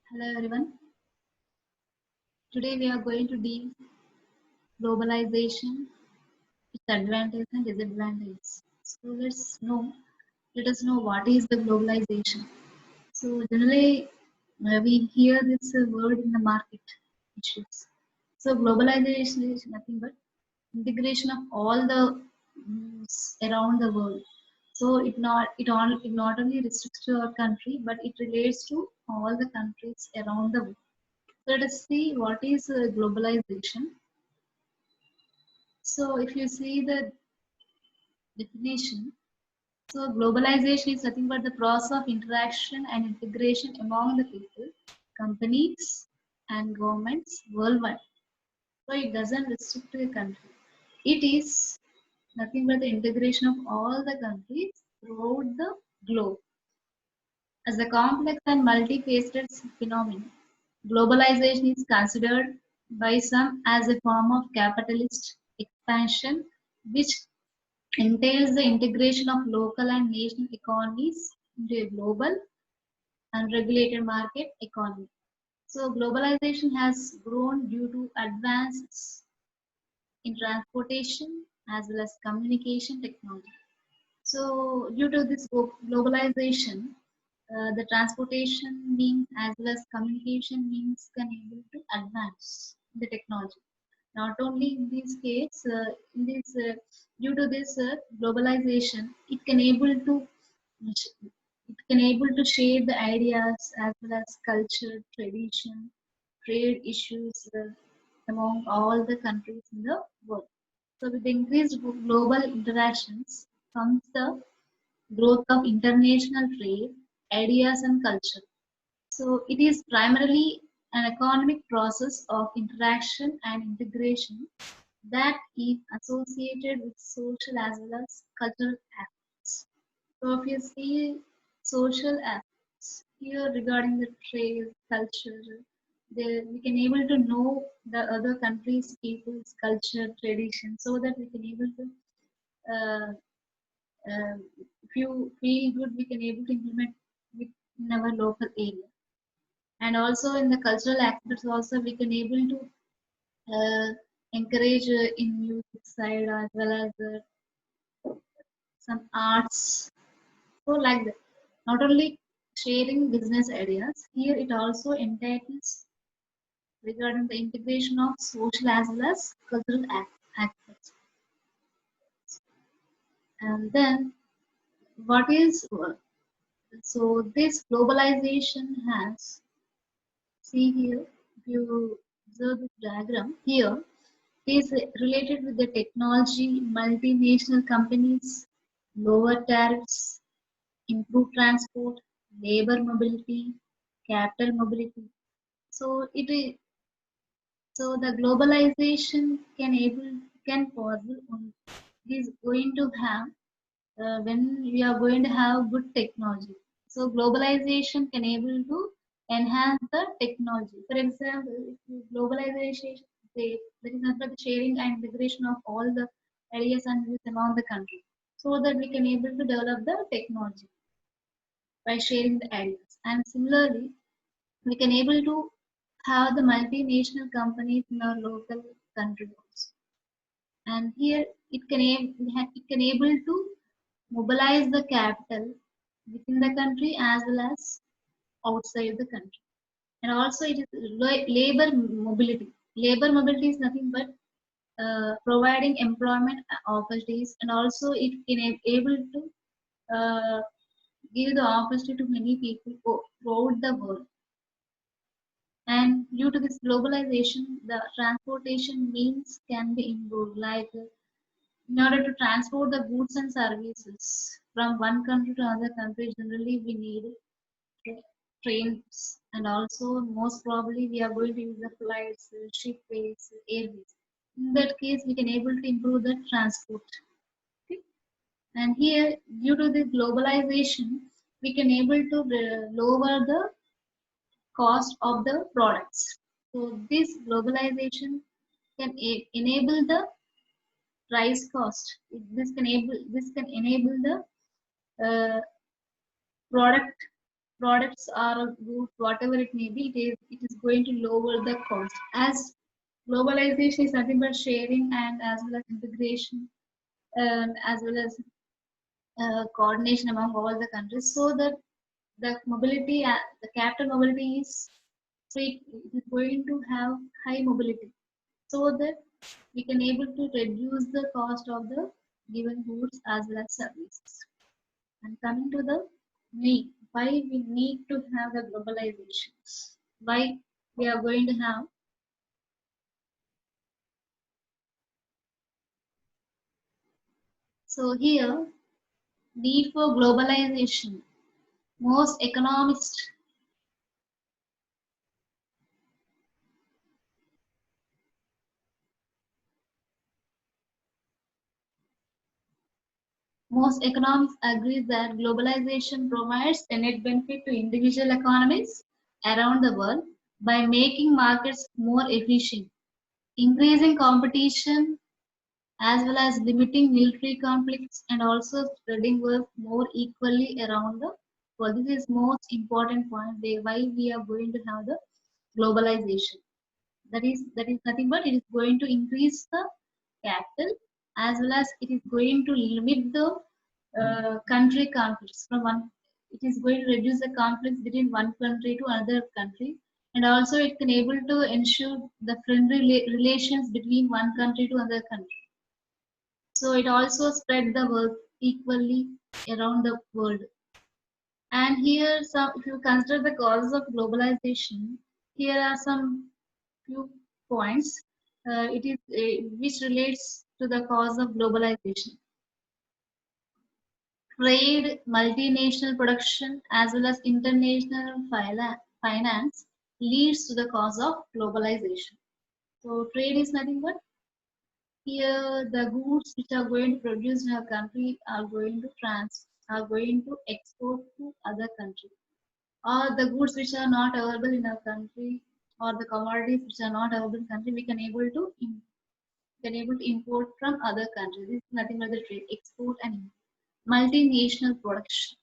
Hello everyone. Today we are going to deal globalization, its advantages and disadvantages. So let us know what is the globalization. So generally we hear this word in the market issues. So globalization is nothing but integration of all the around the world. So it not only restricts to our country, but it relates to all the countries around the world. So let us see what is globalization. So if you see the definition, so globalization is nothing but the process of interaction and integration among the people, companies, and governments worldwide. So it doesn't restrict to a country. It is nothing but the integration of all the countries throughout the globe. As a complex and multifaceted phenomenon, globalization is considered by some as a form of capitalist expansion which entails the integration of local and national economies into a global and regulated market economy. So globalization has grown due to advances in transportation as well as communication technology. So due to this globalization, the transportation means as well as communication means can able to advance the technology. Not only in this case, due to this globalization, it can able to share the ideas as well as culture, tradition, trade issues among all the countries in the world. So with the increased global interactions comes the growth of international trade, ideas and culture. So it is primarily an economic process of interaction and integration that is associated with social as well as cultural aspects. So if you see social aspects here regarding the trade, culture, we can able to know the other countries, people's culture, tradition, so that we can able to uh, if you feel good, we can able to implement within our local area. And also in the cultural aspects, also we can able to encourage in music side as well as some arts. So like that. Not only sharing business ideas, here it also entails regarding the integration of social as well as cultural aspects. And then what is so this globalization has, see here, if you observe this diagram here, is related with the technology, multinational companies, lower tariffs, improved transport, labor mobility, capital mobility. So it is so the globalization can possible it is going to have when we are going to have good technology. So globalization can able to enhance the technology. For example, if globalization there is not the sharing and integration of all the areas and views among the country, so that we can able to develop the technology by sharing the ideas. And similarly, we can able to have the multinational companies in our local country also. And here it can able to mobilize the capital within the country as well as outside the country. And also it is labor mobility. Labor mobility is nothing but providing employment opportunities, and also it can able to uh, give the opportunity to many people throughout the world. And due to this globalization, the transportation means can be improved. Like in order to transport the goods and services from one country to another country, generally we need trains, and also most probably we are going to use the flights, shipways, airways. In that case, we can able to improve the transport. Okay? And here, due to the globalization, we can able to lower the cost of the products. So this globalization can enable the price cost. This can enable the product. products or goods, whatever it may be, it is going to lower the cost. As globalization is nothing but sharing and as well as integration and as well as coordination among all the countries, so that the mobility, the capital mobility is free, it is going to have high mobility, so that we can able to reduce the cost of the given goods as well as services. And coming to the need, why we need to have the globalization, why we are going to have. So here, need for globalization. Most economists Most economists agree that globalization provides a net benefit to individual economies around the world by making markets more efficient, increasing competition, as well as limiting military conflicts and also spreading wealth more equally around the world. This is most important point why we are going to have the globalization. That is nothing but it is going to increase the capital, as well as it is going to limit the country conflicts from one. It is going to reduce the conflicts between one country to another country, and also it can able to ensure the friendly relations between one country to another country. So it also spread the wealth equally around the world. And here, some if you consider the causes of globalization, here are some few points. It is which relates to the cause of globalization. Trade, multinational production, as well as international finance leads to the cause of globalization. So trade is nothing but here the goods which are going to produce in our country are going to export to other country, or the goods which are not available in our country, or the commodities which are not available in country, we can able to import from other countries. This is nothing but the trade, export and import. Multinational production.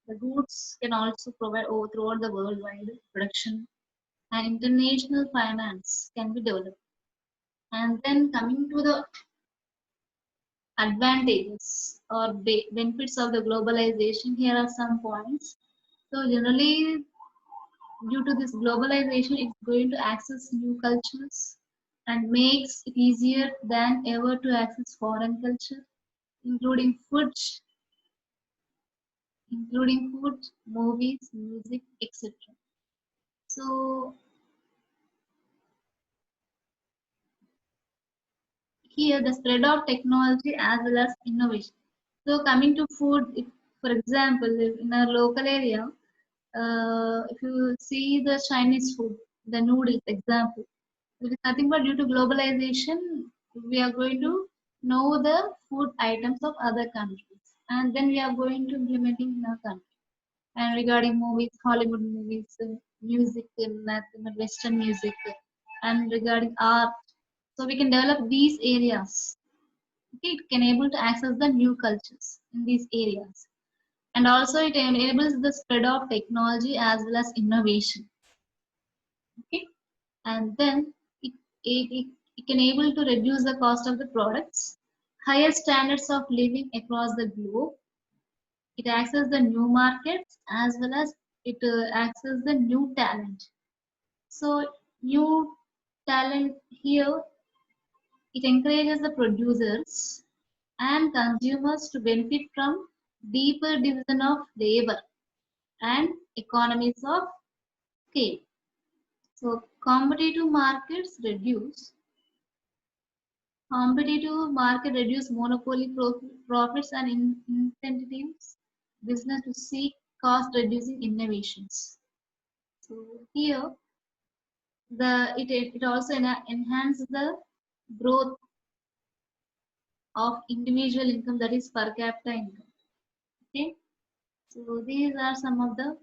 The goods can also provide over throughout the worldwide production, and international finance can be developed. And then coming to the advantages or benefits of the globalization, here are some points. So generally, due to this globalization, it's going to access new cultures and makes it easier than ever to access foreign culture, including food, movies, music, etc. So here the spread of technology as well as innovation. So coming to food, if, for example, if in our local area, if you see the Chinese food, the noodles example, it is nothing but due to globalization, we are going to know the food items of other countries, and then we are going to implementing in our country. And regarding movies, Hollywood movies, music, Western music, and regarding art, so we can develop these areas. Okay, it can able to access the new cultures in these areas, and also it enables the spread of technology as well as innovation. Okay, and then it can able to reduce the cost of the products, higher standards of living across the globe. It access the new markets as well as it access the new talent. So new talent here, it encourages the producers and consumers to benefit from deeper division of labor and economies of scale. So competitive market reduce monopoly profits and incentives business to seek cost reducing innovations. So here it also enhances the growth of individual income, that is per capita income. Okay, so these are some of the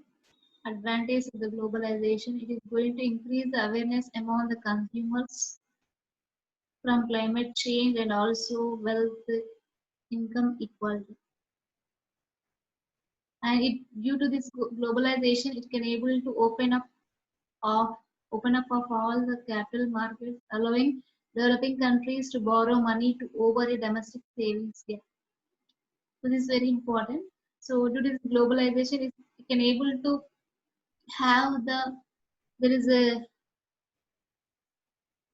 advantages of the globalization. It is going to increase the awareness among the consumers from climate change and also wealth income equality. and it due to this globalization, it can able to of open up of all the capital markets, allowing developing countries to borrow money to over a domestic savings gap. So this is very important. So due to this globalization, it can able to have there is a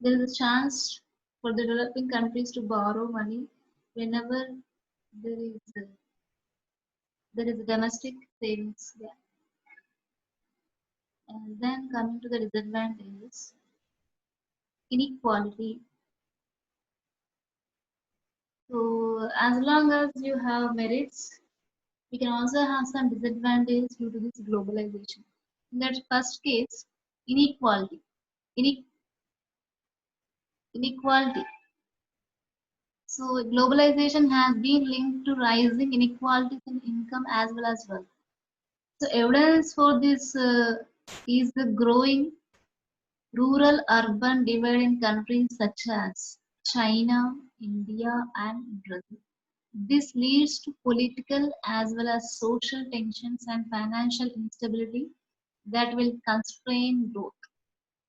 there is a chance for the developing countries to borrow money whenever there is a, there is a domestic savings gap. And then coming to the disadvantages, inequality. So as long as you have merits, we can also have some disadvantages due to this globalization. In that first case, inequality. Ine- Inequality. So globalization has been linked to rising inequalities in income as well as wealth. So evidence for this is the growing rural-urban divide in countries such as China, India, and Brazil. This leads to political as well as social tensions and financial instability that will constrain growth.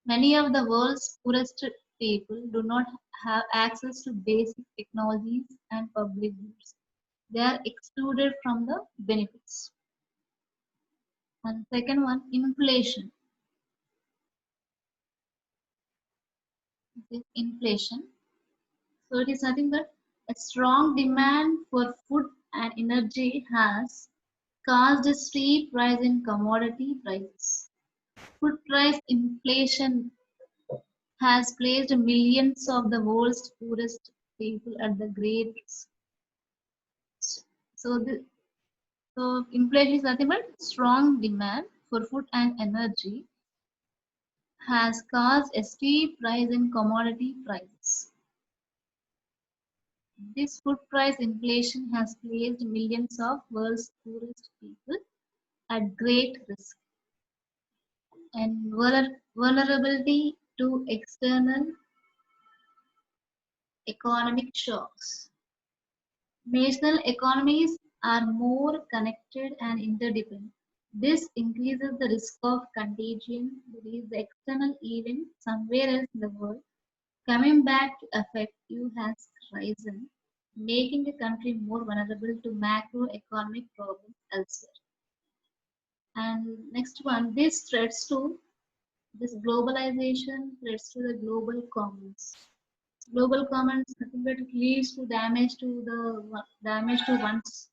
Many of the world's poorest people do not have access to basic technologies and public goods. They are excluded from the benefits. And second one, inflation. Inflation. So it is nothing but a strong demand for food and energy has caused a steep rise in commodity prices. Food price inflation has placed millions of the world's poorest people at the great risk. So, so inflation is nothing but strong demand for food and energy has caused a steep rise in commodity prices. This food price inflation has placed millions of world's poorest people at great risk and vulnerability to external economic shocks. National economies are more connected and interdependent. This increases the risk of contagion. That is, the external event somewhere else in the world coming back to affect you has risen, making the country more vulnerable to macroeconomic problems elsewhere. And next one, this globalization threats to the global commons. Global commons, nothing but it leads to damage to one's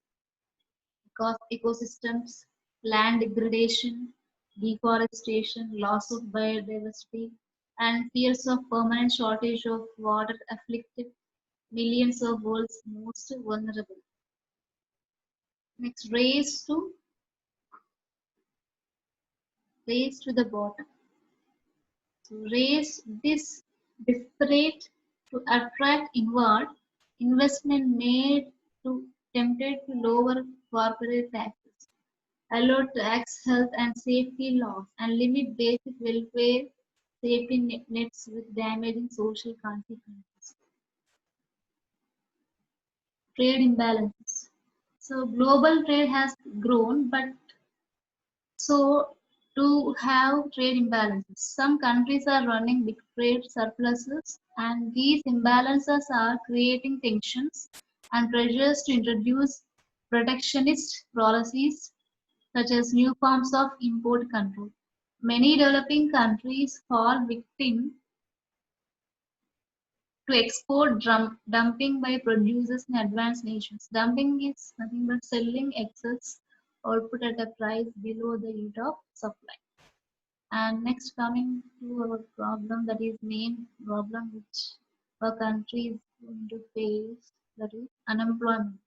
ecosystems, land degradation, deforestation, loss of biodiversity, and fears of permanent shortage of water afflicted millions of world's most vulnerable. Next, race to the bottom. So raise this disparate to attract inward investment made to tempted to lower corporate taxes, allow tax health and safety laws, and limit basic welfare safety nets with damaging social consequences. Trade imbalances. So global trade has grown, but so to have trade imbalances. Some countries are running big trade surpluses, and these imbalances are creating tensions and pressures to introduce protectionist policies such as new forms of import control. Many developing countries fall victim to export dumping by producers in advanced nations. Dumping is nothing but selling excess output at a price below the unit of supply. And next, coming to our problem, that is main problem which our country is going to face, that is unemployment.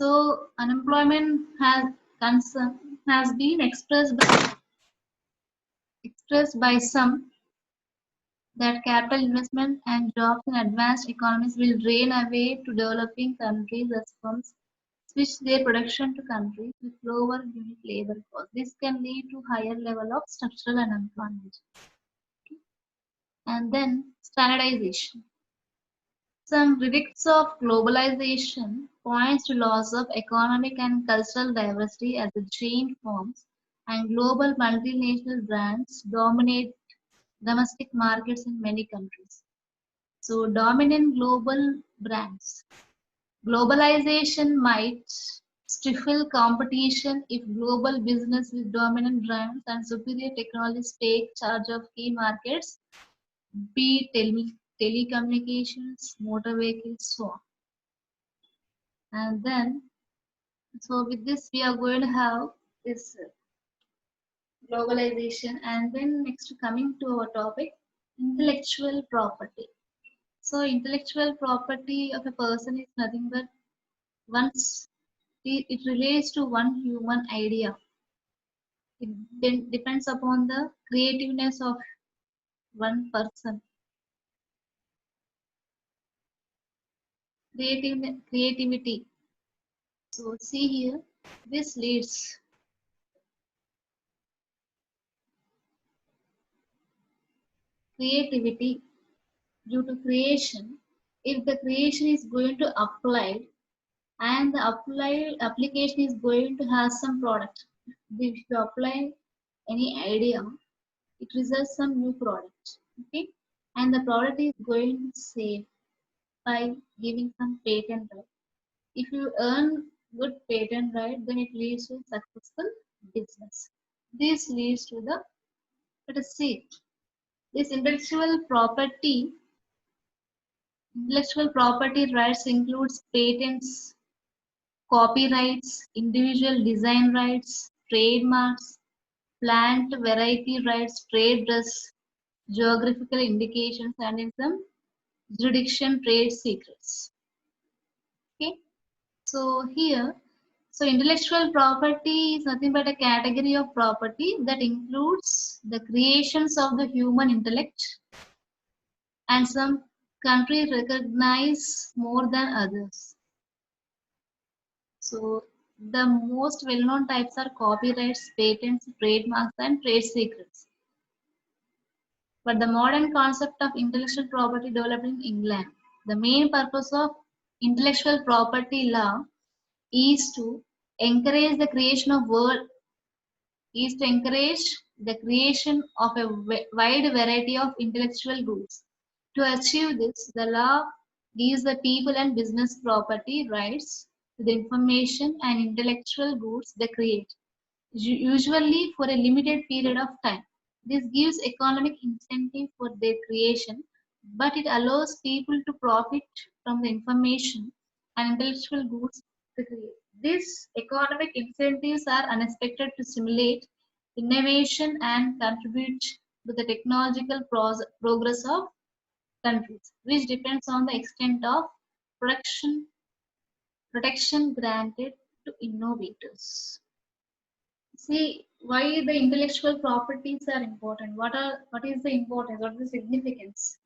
So unemployment has been expressed by some that capital investment and jobs in advanced economies will drain away to developing countries as firms switch their production to countries with lower unit labor costs. This can lead to higher level of structural unemployment. And then standardization. Some critics of globalization points to loss of economic and cultural diversity as the chain forms and global multinational brands dominate domestic markets in many countries. So dominant global brands. Globalization might stifle competition if global business with dominant brands and superior technologies take charge of key markets, be it telecommunications, motor vehicles, so on. And then, so with this, we are going to have this globalization, and then next coming to our topic, intellectual property. So, intellectual property of a person is nothing but once it relates to one human idea. It depends upon the creativeness of one person. Creativity. So see here, this leads creativity due to creation. If the creation is going to apply and the application is going to have some product, if you apply any idea, it results some new product. Okay, and the product is going to save by giving some patent right. If you earn good patent right, then it leads to successful business. This leads to the, let us see, this intellectual property rights includes patents, copyrights, individual design rights, trademarks, plant variety rights, trade dress, geographical indications, and in some jurisdiction trade secrets. Okay, so here, so intellectual property is nothing but a category of property that includes the creations of the human intellect, and some countries recognize more than others. So the most well-known types are copyrights, patents, trademarks, and trade secrets. But the modern concept of intellectual property developed in England. The main purpose of intellectual property law is to encourage the creation of world is to encourage the creation of a wide variety of intellectual goods. To achieve this, the law gives the people and business property rights to the information and intellectual goods they create, usually for a limited period of time. This gives economic incentive for their creation, but it allows people to profit from the information and intellectual goods they create. These economic incentives are unexpected to stimulate innovation and contribute to the technological progress of countries, which depends on the extent of protection, protection granted to innovators. See why the intellectual properties are important. What is the importance? What is the significance?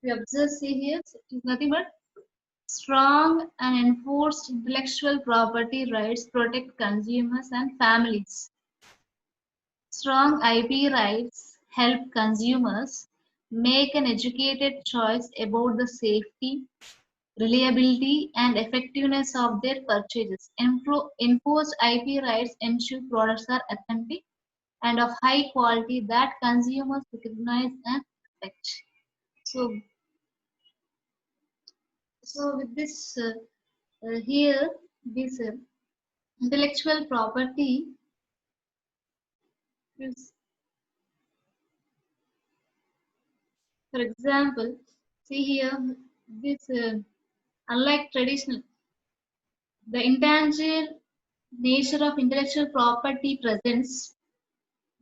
We observe, see here, it is nothing but strong and enforced intellectual property rights protect consumers and families. Strong IP rights help consumers make an educated choice about the safety, reliability, and effectiveness of their purchases. Enforced IP rights ensure products are authentic and of high quality that consumers recognize and expect. So, so with this here, this intellectual property is, for example, see here, this unlike traditional, the intangible nature of intellectual property presents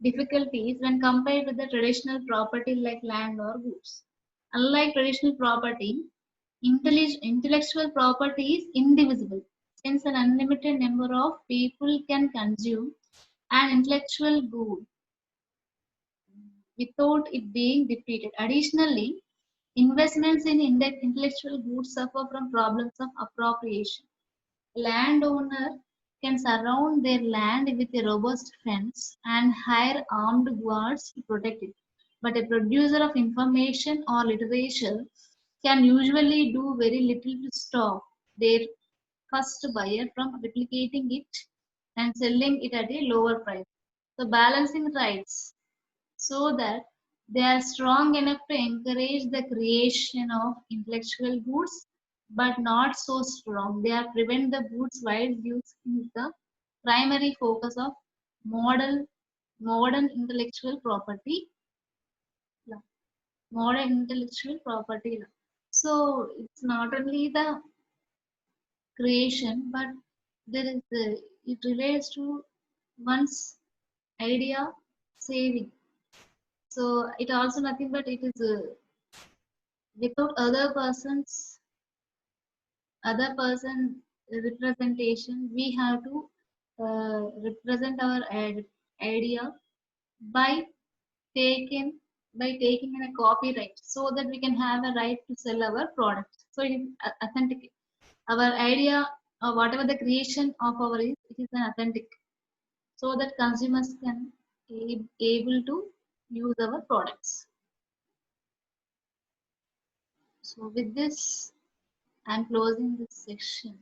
difficulties when compared with the traditional property like land or goods. Unlike traditional property, intellectual property is indivisible, since an unlimited number of people can consume an intellectual good without it being depleted. Additionally, investments in intellectual goods suffer from problems of appropriation. A landowner can surround their land with a robust fence and hire armed guards to protect it. But a producer of information or literature can usually do very little to stop their first buyer from replicating it and selling it at a lower price. So balancing rights so that they are strong enough to encourage the creation of intellectual goods but not so strong. They are prevent the goods wide use is the primary focus of modern modern intellectual property law. Modern intellectual property law. So it's not only the creation, but there is it relates to one's idea saving. So it also nothing but it is without other person representation. We have to represent our idea by taking taking in a copyright so that we can have a right to sell our product. So it is authentic. Our idea or whatever the creation of our is, it is an authentic so that consumers can able to use our products. So with this, I'm closing this section.